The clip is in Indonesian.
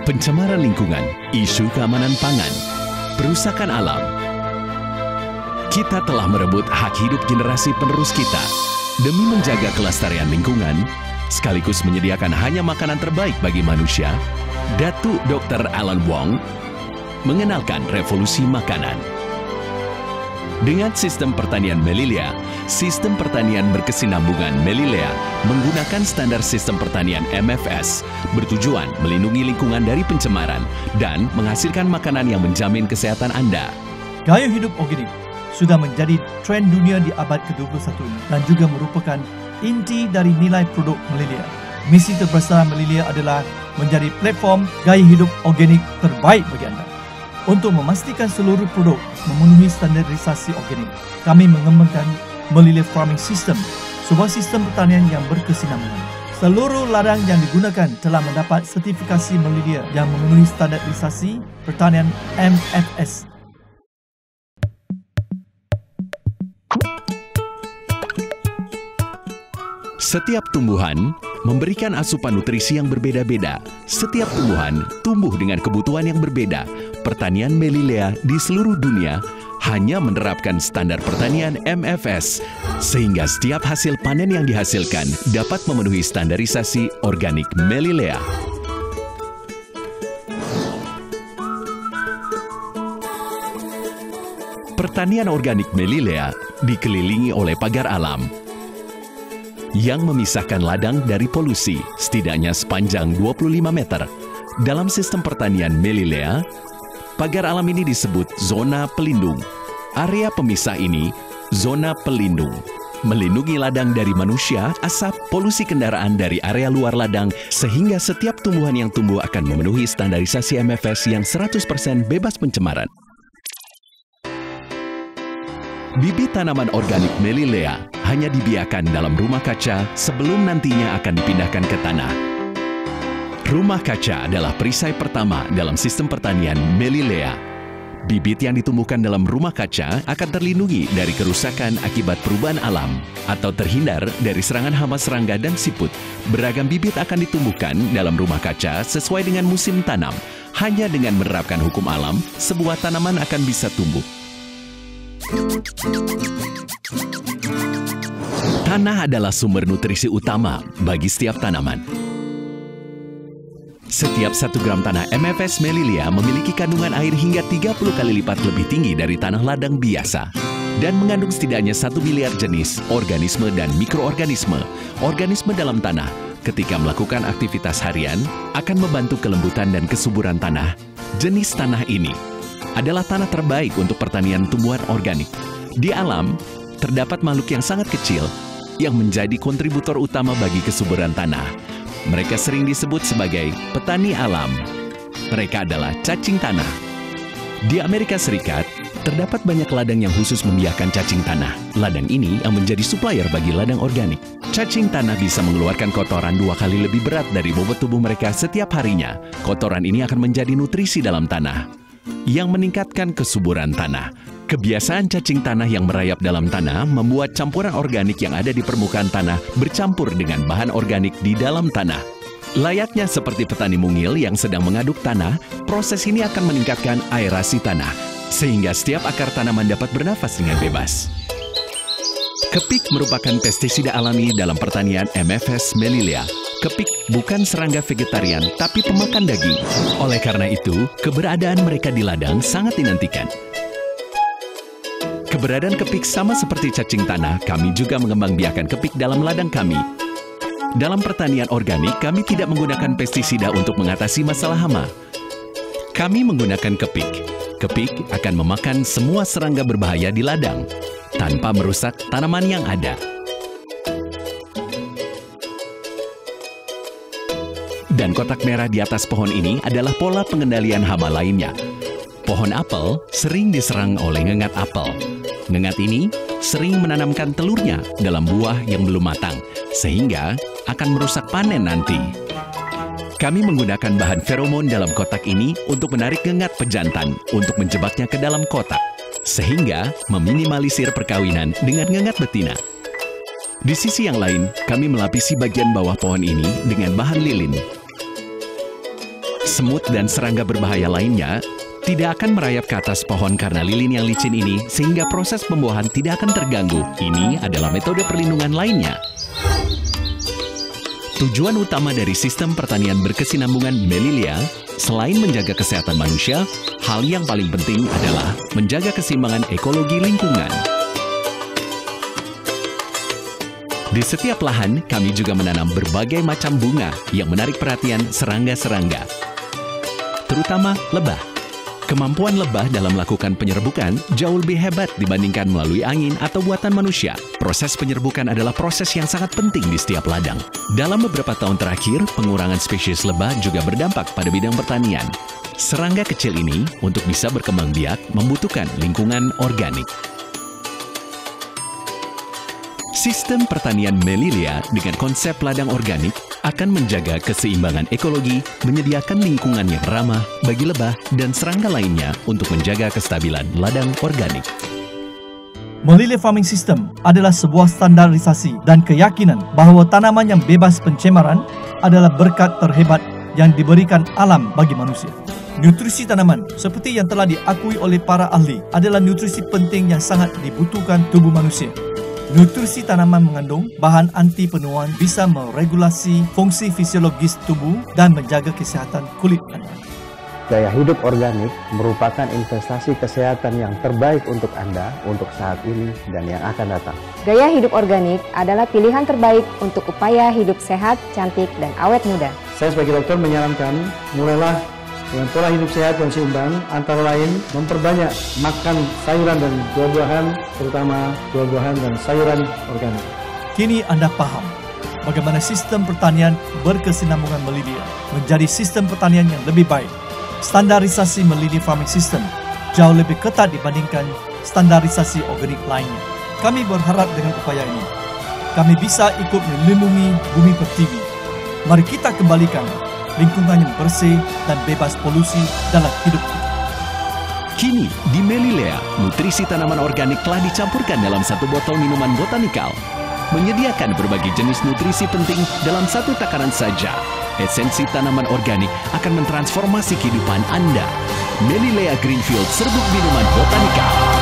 pencemaran lingkungan, isu keamanan pangan, perusakan alam. Kita telah merebut hak hidup generasi penerus kita demi menjaga kelestarian lingkungan, sekaligus menyediakan hanya makanan terbaik bagi manusia. Datuk Dr. Alan Wong mengenalkan revolusi makanan. Dengan sistem pertanian Melilea, sistem pertanian berkesinambungan Melilea menggunakan standar sistem pertanian MFS, bertujuan melindungi lingkungan dari pencemaran dan menghasilkan makanan yang menjamin kesehatan Anda. Gaya hidup organik sudah menjadi tren dunia di abad ke-21 dan juga merupakan inti dari nilai produk Melilea. Misi terbesar Melilea adalah menjadi platform gaya hidup organik terbaik bagi anda. Untuk memastikan seluruh produk memenuhi standarisasi organik, kami mengembangkan Melilea Farming System, sebuah sistem pertanian yang berkesinambungan. Seluruh ladang yang digunakan telah mendapat sertifikasi Melilea yang memenuhi standarisasi pertanian MFS. Setiap tumbuhan memberikan asupan nutrisi yang berbeda-beda. Setiap tumbuhan tumbuh dengan kebutuhan yang berbeda. Pertanian Melilea di seluruh dunia hanya menerapkan standar pertanian MFS, sehingga setiap hasil panen yang dihasilkan dapat memenuhi standarisasi organik Melilea. Pertanian organik Melilea dikelilingi oleh pagar alam yang memisahkan ladang dari polusi setidaknya sepanjang 25 meter. Dalam sistem pertanian Melilea, pagar alam ini disebut zona pelindung. Area pemisah ini, zona pelindung, melindungi ladang dari manusia, asap, polusi kendaraan dari area luar ladang, sehingga setiap tumbuhan yang tumbuh akan memenuhi standarisasi MFS yang 100% bebas pencemaran. Bibit tanaman organik Melilea hanya dibiarkan dalam rumah kaca sebelum nantinya akan dipindahkan ke tanah. Rumah kaca adalah perisai pertama dalam sistem pertanian Melilea. Bibit yang ditumbuhkan dalam rumah kaca akan terlindungi dari kerusakan akibat perubahan alam atau terhindar dari serangan hama serangga dan siput. Beragam bibit akan ditumbuhkan dalam rumah kaca sesuai dengan musim tanam. Hanya dengan menerapkan hukum alam, sebuah tanaman akan bisa tumbuh. Tanah adalah sumber nutrisi utama bagi setiap tanaman. Setiap 1 gram tanah MFS Melilea memiliki kandungan air hingga 30 kali lipat lebih tinggi dari tanah ladang biasa dan mengandung setidaknya 1 miliar jenis organisme dan mikroorganisme. Organisme dalam tanah ketika melakukan aktivitas harian akan membantu kelembutan dan kesuburan tanah. Jenis tanah ini adalah tanah terbaik untuk pertanian tumbuhan organik. Di alam, terdapat makhluk yang sangat kecil yang menjadi kontributor utama bagi kesuburan tanah. Mereka sering disebut sebagai petani alam. Mereka adalah cacing tanah. Di Amerika Serikat, terdapat banyak ladang yang khusus membiarkan cacing tanah. Ladang ini yang menjadi supplier bagi ladang organik. Cacing tanah bisa mengeluarkan kotoran 2 kali lebih berat dari bobot tubuh mereka setiap harinya. Kotoran ini akan menjadi nutrisi dalam tanah yang meningkatkan kesuburan tanah. Kebiasaan cacing tanah yang merayap dalam tanah membuat campuran organik yang ada di permukaan tanah bercampur dengan bahan organik di dalam tanah. Layaknya seperti petani mungil yang sedang mengaduk tanah, proses ini akan meningkatkan aerasi tanah, sehingga setiap akar tanaman dapat bernafas dengan bebas. Kepik merupakan pestisida alami dalam pertanian MFS Melilea. Kepik bukan serangga vegetarian, tapi pemakan daging. Oleh karena itu, keberadaan mereka di ladang sangat dinantikan. Keberadaan kepik sama seperti cacing tanah, kami juga mengembangbiakkan kepik dalam ladang kami. Dalam pertanian organik, kami tidak menggunakan pestisida untuk mengatasi masalah hama. Kami menggunakan kepik. Kepik akan memakan semua serangga berbahaya di ladang, tanpa merusak tanaman yang ada. Dan kotak merah di atas pohon ini adalah pola pengendalian hama lainnya. Pohon apel sering diserang oleh ngengat apel. Ngengat ini sering menanamkan telurnya dalam buah yang belum matang, sehingga akan merusak panen nanti. Kami menggunakan bahan feromon dalam kotak ini untuk menarik ngengat pejantan untuk menjebaknya ke dalam kotak, sehingga meminimalisir perkawinan dengan ngengat betina. Di sisi yang lain, kami melapisi bagian bawah pohon ini dengan bahan lilin. Semut dan serangga berbahaya lainnya tidak akan merayap ke atas pohon karena lilin yang licin ini, sehingga proses pembuahan tidak akan terganggu. Ini adalah metode perlindungan lainnya. Tujuan utama dari sistem pertanian berkesinambungan Melilia, selain menjaga kesehatan manusia, hal yang paling penting adalah menjaga keseimbangan ekologi lingkungan. Di setiap lahan, kami juga menanam berbagai macam bunga yang menarik perhatian serangga-serangga, terutama lebah. Kemampuan lebah dalam melakukan penyerbukan jauh lebih hebat dibandingkan melalui angin atau buatan manusia. Proses penyerbukan adalah proses yang sangat penting di setiap ladang. Dalam beberapa tahun terakhir, pengurangan spesies lebah juga berdampak pada bidang pertanian. Serangga kecil ini, untuk bisa berkembang biak, membutuhkan lingkungan organik. Sistem pertanian Melilia dengan konsep ladang organik akan menjaga keseimbangan ekologi, menyediakan lingkungan yang ramah bagi lebah dan serangga lainnya untuk menjaga kestabilan ladang organik. Melilia Farming System adalah sebuah standarisasi dan keyakinan bahawa tanaman yang bebas pencemaran adalah berkat terhebat yang diberikan alam bagi manusia. Nutrisi tanaman, seperti yang telah diakui oleh para ahli, adalah nutrisi penting yang sangat dibutuhkan tubuh manusia. Nutrisi tanaman mengandung bahan anti penuaan, bisa meregulasi fungsi fisiologis tubuh dan menjaga kesihatan kulit Anda. Gaya hidup organik merupakan investasi kesehatan yang terbaik untuk Anda untuk saat ini dan yang akan datang. Gaya hidup organik adalah pilihan terbaik untuk upaya hidup sehat, cantik, dan awet muda. Saya sebagai dokter menyarankan, mulailah dengan pola hidup sehat dan seimbang, antara lain memperbanyak makan sayuran dan buah-buahan, terutama buah-buahan dan sayuran organik. Kini Anda paham bagaimana sistem pertanian berkesinambungan Melilia menjadi sistem pertanian yang lebih baik. Standarisasi Melilia Farming System jauh lebih ketat dibandingkan standarisasi organik lainnya. Kami berharap dengan upaya ini, kami bisa ikut melindungi bumi pertiwi. Mari kita kembalikan lingkungan yang bersih dan bebas polusi dalam hidup kita. Kini, di Melilia, nutrisi tanaman organik telah dicampurkan dalam satu botol minuman botanikal, menyediakan berbagai jenis nutrisi penting dalam satu takaran saja. Esensi tanaman organik akan mentransformasi kehidupan Anda. Melilia Greenfield Serbuk Minuman Botanikal.